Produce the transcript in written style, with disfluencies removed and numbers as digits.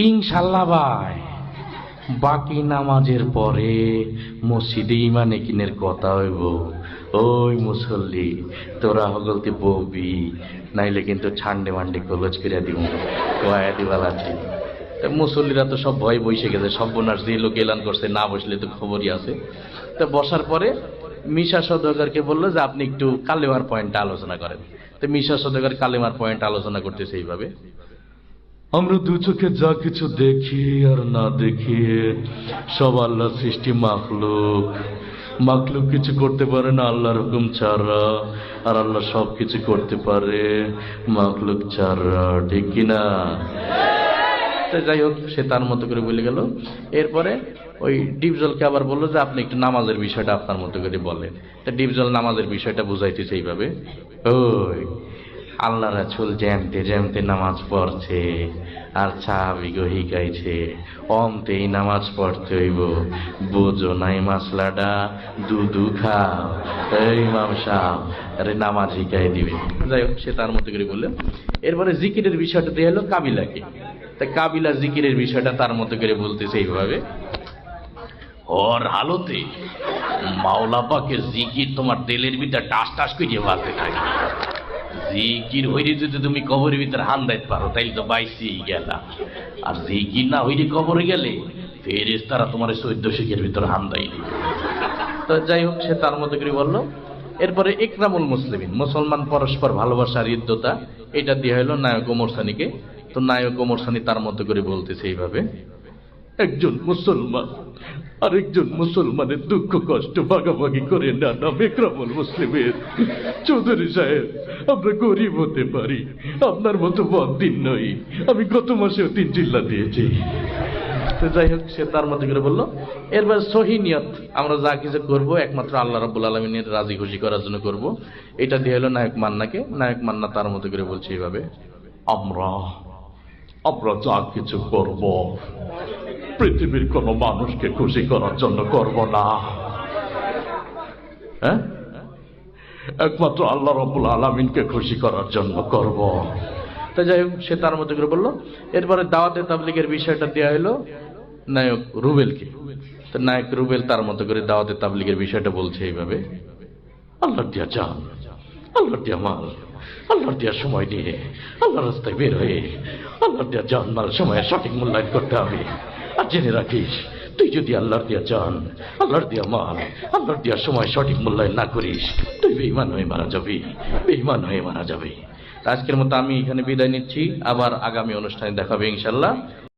ইনশাল্লাহ ভাই, বাকি নামাজের পরে মসজিদে ইমানে কিনের কথা হইব। ওই মুসল্লি, তোরা হগলতে ববি, নাইলে কিন্তু ছান্ডে মান্ডে কলজ করে দিব, কয়া দিবাল আছে। মুসল্লিরা তো সব ভয় বসে গেছে, সর্বনাশ যে লোক এলান করছে, না বসলে তো খবরই আছে। তো বসার পরে মিশা সওদাগরকে বললো যে আপনি একটু কালেমার পয়েন্টটা আলোচনা করেন। তো মিশা সওদাগর কালেমার পয়েন্ট আলোচনা করতেছে এইভাবে: আমরা দু চোখে যা কিছু দেখি আর না দেখি সব আল্লাহ সৃষ্টি মাখলুক। মাখলুক কিছু করতে পারে না আল্লাহর হুকুম ছাড়া, আর আল্লাহ সব কিছু করতে পারে মাখলুক ছাড়া, ঠিক কিনা? যাই হোক, সে তার মতো করে বলে গেল। এরপরে ওই ডিপজলকে আবার বললো যে আপনি একটু নামাজের বিষয়টা আপনার মতো করে বলেন। তা ডিপজল নামাজের বিষয়টা বুঝাইতেছে এইভাবে: ওই আল্লাহ রাসূল জ্যামতে জ্যামতে নামাজ পড়ছে, আর সাহাবীগো শিখাইছে অমতেই নামাজ পড়তে হইব। বোঝো নাই মাসলাটা, দুধু খাও। এই ইমাম সাহেব, আরে নামাজ শিখাই দিবে। যাই হোক, সে তার মতো করে বললেন। এরপরে জিকিরের বিষয়টা দিয়ে এলো কাবিলাকে। তা কাবিলা জিকিরের বিষয়টা তার মতো করে বলতেছে এইভাবে: ওর হালতে মাওলা পাকের জিকির তোমার তেলের ভিতরে টাস টাস করিয়ে বাজতে থাকে। জিকির হইলে যদি তুমি কবরের ভিতরে হান দাইতে পারো তাইলে তো বাইসি গেলা, আর জিকির না হইলে কবরে গেলে ফেরেশতারা তোমার 14 শিখের ভিতরে হান দাই দিবে। তো যাই হোক, সে তার মতো করে বললো। এরপরে ইকরামুল মুসলিমিন, মুসলমান পরস্পর ভালোবাসার হৃদ্যতা, এটা দিয়ে হলো নায়ক ওমর সানিকে। তো নায়ক ওমর সানি তার মতো করে বলতেছে এইভাবে: একজন মুসলমান আরেকজন মুসলমানের দুঃখ কষ্ট ভাগাভাগি করে না, নাম ইকরামুল মুসলিমের। চৌধুরী সাহেব, আমরা গরিব হতে পারি, আপনার মতো বদ্দিন নই। আমি গত মাসেও 3 চিল্লা দিয়েছি। তো যাই হোক, সে তার মতো করে বললো। এরপর সহিনিয়ত, আমরা যা কিছু করবো একমাত্র আল্লাহ রাব্বুল আলামিনের রাজি খুশি করার জন্য করব। এটা দিয়ে হলো নায়ক মান্নাকে। নায়ক মান্না তার মতো করে বলছে এইভাবে: আমরা যা কিছু করব পৃথিবীর কোন মানুষকে খুশি করার জন্য করব না, হ্যাঁ, একমাত্র আল্লাহ রাব্বুল আলামিনকে খুশি করার জন্য করব। তাই যাই হোক, সে তার মতো করে বললো। এরপরে দাওয়াতে তাবলীগের বিষয়টা দেওয়া হলো নায়ক রুবেলকে। তো নায়ক রুবেল তার মতো করে দাওয়াতে তাবলীগের বিষয়টা বলছে এইভাবে: আল্লাহর দিয়া জান, আল্লাহর দিয়া মাল, আল্লাহর দিয়া সময় নিয়ে আল্লাহর রাস্তায় বের হয়ে আল্লাহর দিয়া জান মাল সময়ের সঠিক মূল্যায়ন করতে হবে। আর জেনে রাখিস, তুই যদি আল্লাহর দিয়া জান, আল্লাহর দিয়া মাল, আল্লাহর দিয়া সময় সঠিক মূল্যায়ন না করিস, তুই বেঈমান হয়ে মারা যাবি, বেঈমান হয়ে মারা যাবে। আজকের মতো আমি এখানে বিদায় নিচ্ছি। আবার আগামী অনুষ্ঠানে দেখা হবে ইনশাআল্লাহ।